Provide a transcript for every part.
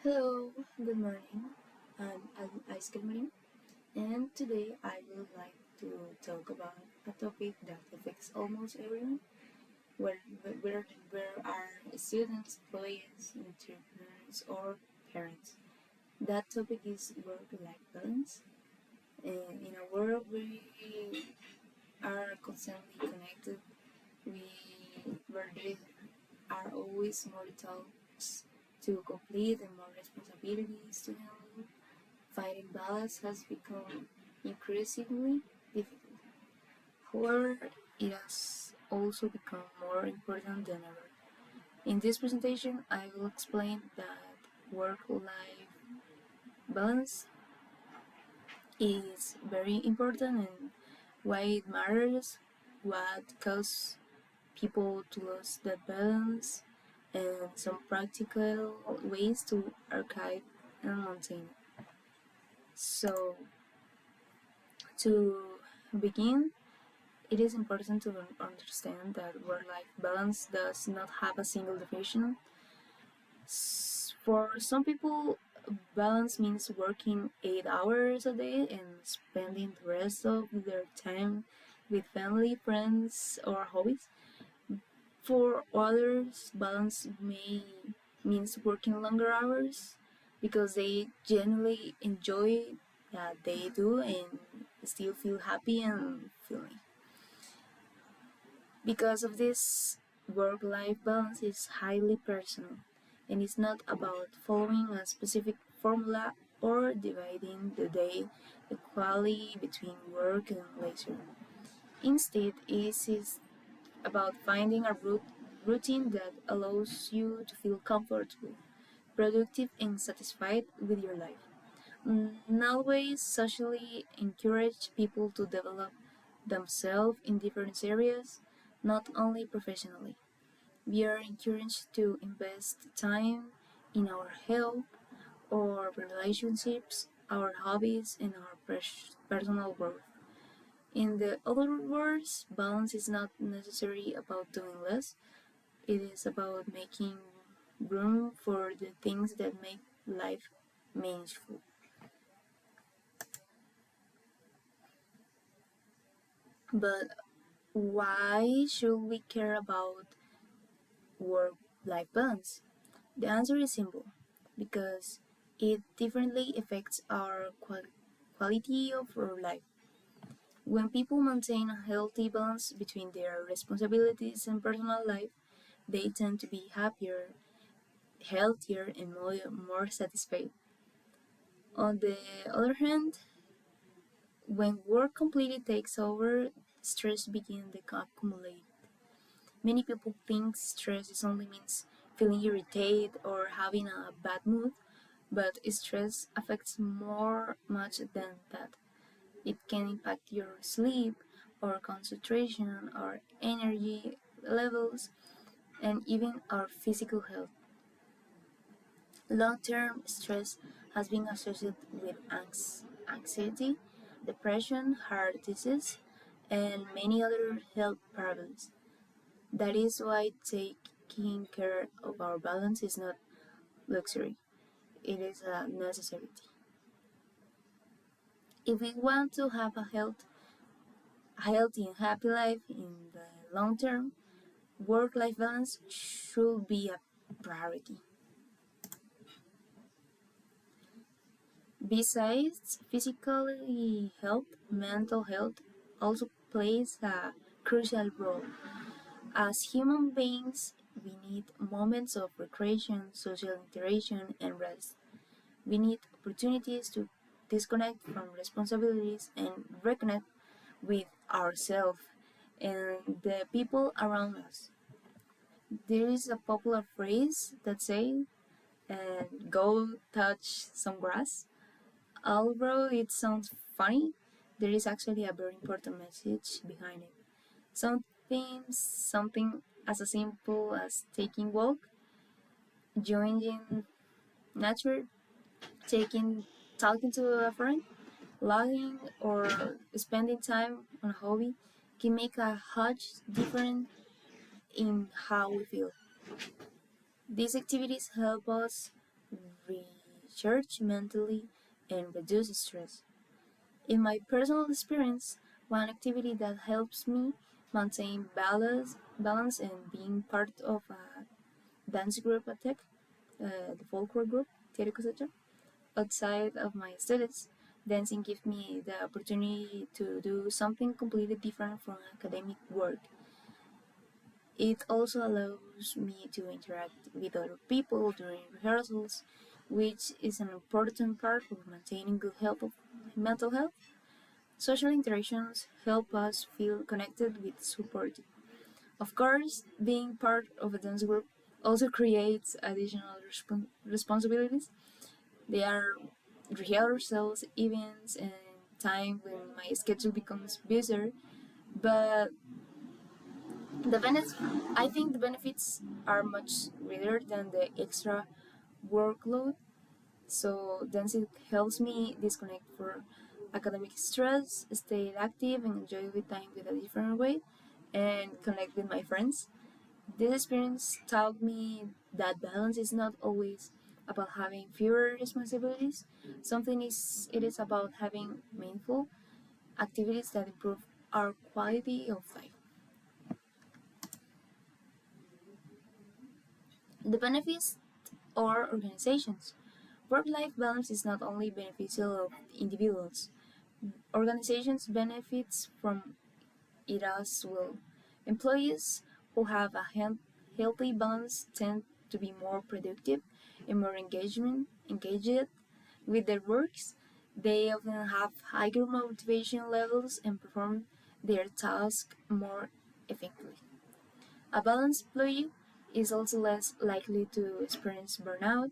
Hello, good morning. I'm Ice Cream, and today I would like to talk about a topic that affects almost everyone, where, where are students, employees, entrepreneurs, or parents. That topic is work-life balance. In a world we are constantly connected, we where there are always more tasks to complete and more responsibilities to handle. Finding balance has become increasingly difficult. However, it has also become more important than ever. In this presentation, I will explain that work-life balance is very important and why it matters, what causes people to lose that balance, and some practical ways to archive and maintain it. So, to begin, it is important to understand that work-life balance does not have a single definition. For some people, balance means working 8 hours a day and spending the rest of their time with family, friends, or hobbies. For others, balance may means working longer hours because they genuinely enjoy that they do and still feel happy and fulfilling. Because of this, work life balance is highly personal and it's not about following a specific formula or dividing the day equally between work and leisure. Instead, it is about finding a routine that allows you to feel comfortable, productive, and satisfied with your life. Nowadays, socially encourage people to develop themselves in different areas, not only professionally. We are encouraged to invest time in our health, our relationships, our hobbies, and our personal growth. In the other words, balance is not necessarily about doing less, it is about making room for the things that make life meaningful. But why should we care about work life balance? The answer is simple because it differently affects our quality of our life. When people maintain a healthy balance between their responsibilities and personal life, they tend to be happier, healthier, and more satisfied. On the other hand, when work completely takes over, stress begins to accumulate. Many people think stress is only means feeling irritated or having a bad mood, but stress affects much than that. It can impact your sleep or concentration or energy levels and even our physical health. Long-term stress has been associated with anxiety, depression, heart disease, and many other health problems. That is why taking care of our balance is not luxury, it is a necessity. If we want to have a healthy and happy life in the long term, work-life balance should be a priority. Besides physical health, mental health also plays a crucial role. As human beings, we need moments of recreation, social interaction, and rest. We need opportunities to disconnect from responsibilities and reconnect with ourselves and the people around us. There is a popular phrase that says, "Go touch some grass." Although it sounds funny, there is actually a very important message behind it. Something as simple as taking walk, joining nature, taking talking to a friend, logging or spending time on a hobby can make a huge difference in how we feel. These activities help us recharge mentally and reduce stress. In my personal experience, one activity that helps me maintain balance and being part of a dance group at Tech, the folklore group, Teatro Cosecha, outside of my studies, dancing gives me the opportunity to do something completely different from academic work. It also allows me to interact with other people during rehearsals, which is an important part of maintaining good mental health. Social interactions help us feel connected with support. Of course, being part of a dance group also creates additional responsibilities. There are rehearsals, events, and time when my schedule becomes busier, but the benefits, I think the benefits are much greater than the extra workload. So dancing helps me disconnect for academic stress, stay active, and enjoy the time with a different way, and connect with my friends. This experience taught me that balance is not always about having fewer responsibilities. Something is it is about having meaningful activities that improve our quality of life. The benefits or organizations. Work-life balance is not only beneficial of individuals. Organizations benefits from it as well. Employees who have a healthy balance tend to be more productive and more engaged with their works. They often have higher motivation levels and perform their task more effectively. A balanced employee is also less likely to experience burnout,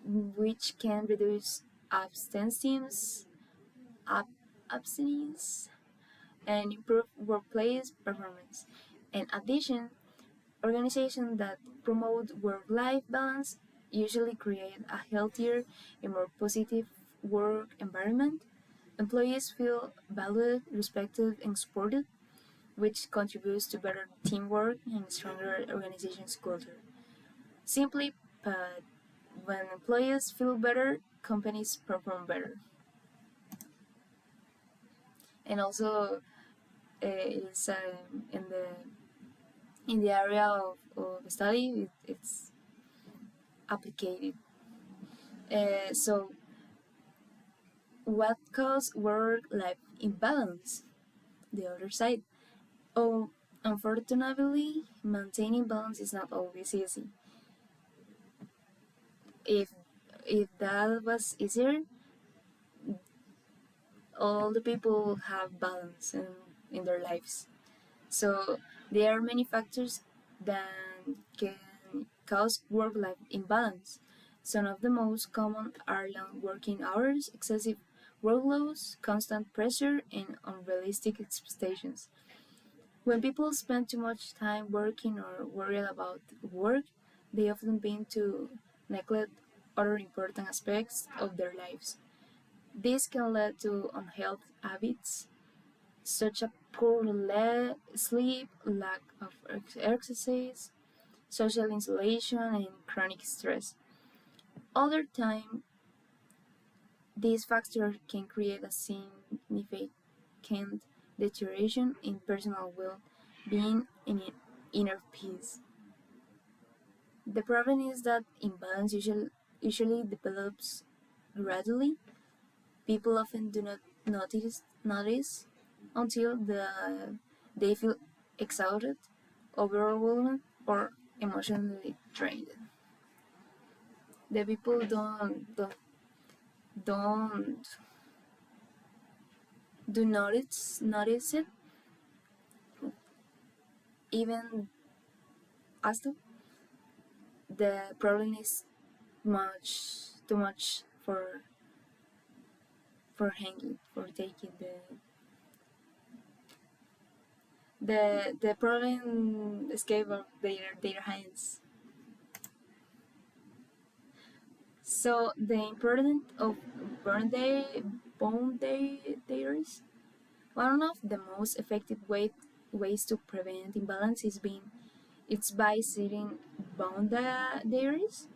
which can reduce absenteeism, ab- abstinence, and improve workplace performance. In addition, organizations that promote work-life balance usually create a healthier and more positive work environment. Employees feel valued, respected, and supported, which contributes to better teamwork and stronger organization's culture. Simply put, when employees feel better, companies perform better. And also, it's in the area of study, it's applied. So, what causes work-life imbalance? The other side. Oh, unfortunately, maintaining balance is not always easy. If if that was easier, all the people have balance in their lives. So there are many factors that can cause work-life imbalance. Some of the most common are long working hours, excessive workloads, constant pressure, and unrealistic expectations. When people spend too much time working or worried about work, they often begin to neglect other important aspects of their lives. This can lead to unhealthy habits such as poor sleep, lack of exercise, social isolation, and chronic stress. Over time, these factors can create a significant deterioration in personal well-being and inner peace. The problem is that imbalance usually develops gradually. People often do not notice until they feel exhausted, overwhelmed, or emotionally drained. The people don't do notice it even after the problem is too much for hanging for taking the problem escape of their hands. So the importance of boundaries. One of the most effective ways to prevent imbalance is by setting boundaries.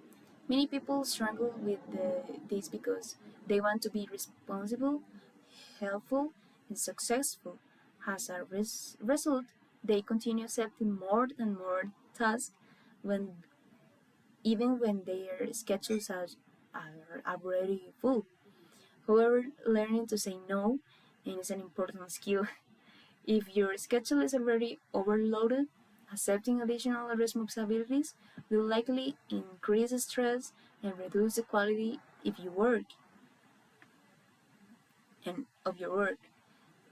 Many people struggle with this because they want to be responsible, helpful, and successful. As a result, they continue accepting more and more tasks when even when their schedules are already full. However, learning to say no is an important skill. If your schedule is already overloaded, accepting additional responsibilities will likely increase stress and reduce the quality of your work.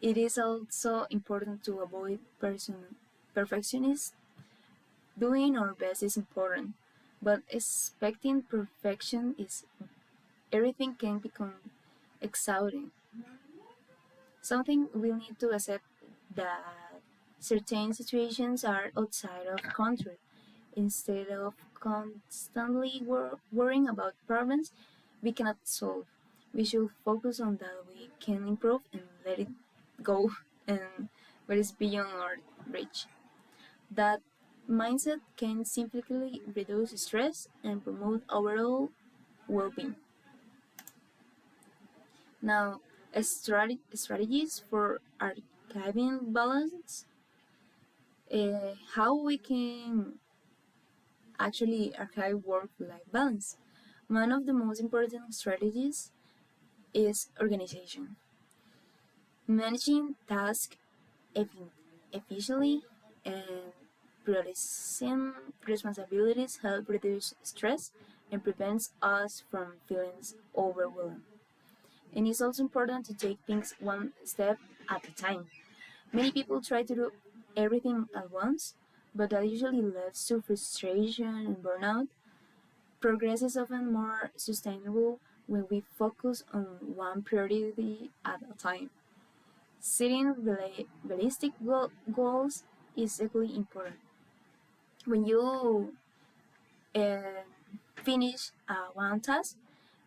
It is also important to avoid perfectionism. Doing our best is important, but expecting perfection is everything can become exhausting. Something we need to accept that certain situations are outside of control. Instead of constantly worrying about problems we cannot solve, we should focus on that we can improve and let it go and what is beyond our reach. That mindset can significantly reduce stress and promote overall well-being. Now, strategies for archiving balance, how we can actually archive work-life balance. One of the most important strategies is organization. Managing tasks efficiently and prioritizing responsibilities help reduce stress and prevents us from feeling overwhelmed. And it's also important to take things one step at a time. Many people try to do everything at once, but that usually leads to frustration and burnout. Progress is often more sustainable when we focus on one priority at a time. Setting realistic goals is equally important. When you uh, finish one task,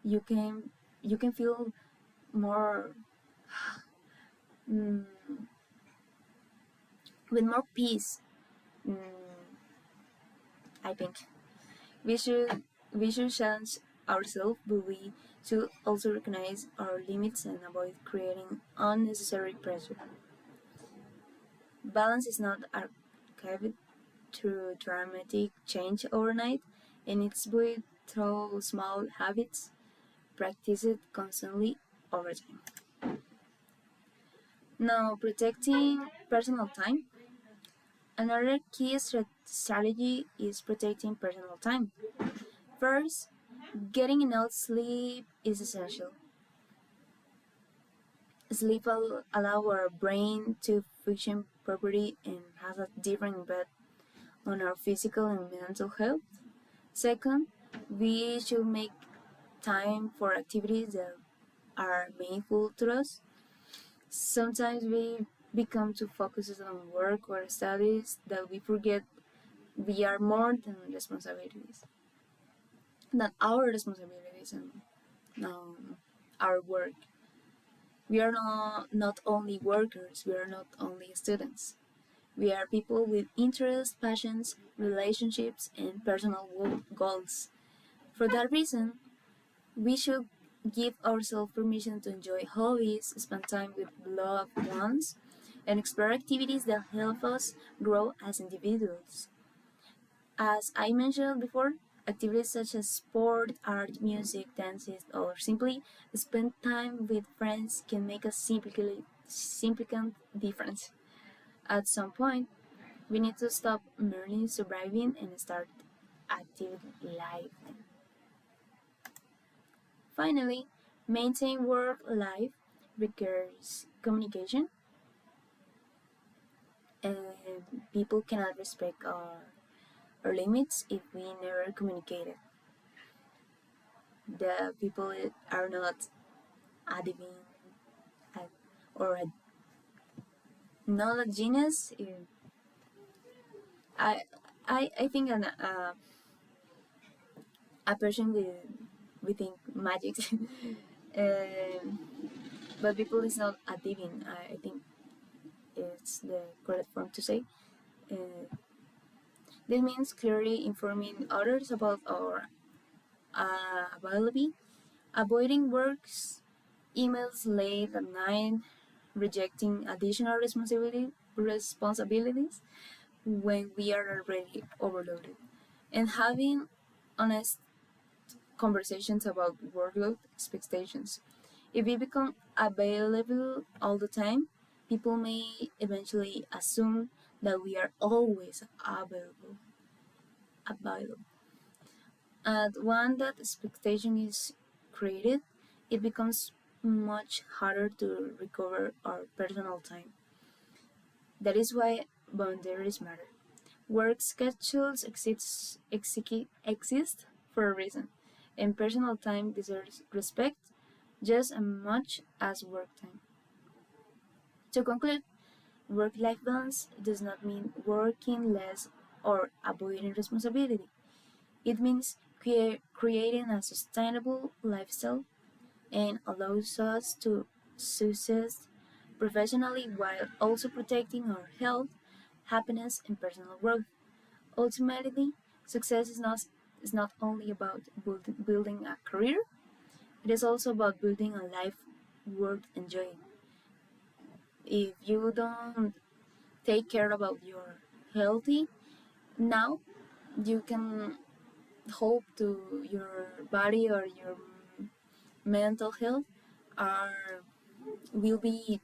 you can feel more mm, with more peace. Mm, I think we should challenge ourselves, but we should also recognize our limits and avoid creating unnecessary pressure. Balance is not archived through dramatic change overnight, and it's built through small habits practiced constantly over time. Now, protecting personal time. Another key strategy is protecting personal time. First, getting enough sleep is essential. Sleep allows our brain to function properly and has a different impact on our physical and mental health. Second, we should make time for activities that are meaningful to us. Sometimes we become too focused on work or studies that we forget we are more than our responsibilities and our work. We are not only workers, we are not only students. We are people with interests, passions, relationships, and personal goals. For that reason, we should give ourselves permission to enjoy hobbies, spend time with loved ones, and explore activities that help us grow as individuals. As I mentioned before, activities such as sport, art, music, dances, or simply spend time with friends can make a significant difference. At some point, we need to stop merely surviving and start active life. Finally, maintain work life requires communication, and people cannot respect our limits if we never communicate it. The people are not adivin or not a genius. I I think a person we think magic, um, but people is not a divine. I think it's the correct form to say. Uh, this means clearly informing others about availability, avoiding works, emails late at night, rejecting additional responsibilities when we are already overloaded, and having honest conversations about workload expectations. If we become available all the time, people may eventually assume that we are always available. And when that expectation is created, it becomes much harder to recover our personal time. That is why boundaries matter. Work schedules exist for a reason, and personal time deserves respect just as much as work time. To conclude, work life balance does not mean working less or avoiding responsibility. It means creating a sustainable lifestyle and allows us to succeed professionally while also protecting our health, happiness, and personal growth. Ultimately, success is not only about building a career, it is also about building a life worth enjoying. If you don't take care about your healthy now, you can hope to your body or your mental health are will be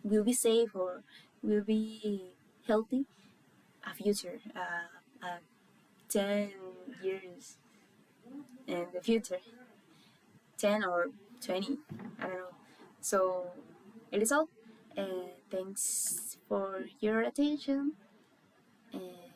will be safe or will be healthy a future 10 years in the future, 10 or 20, I don't know. So it is all. Thanks for your attention. And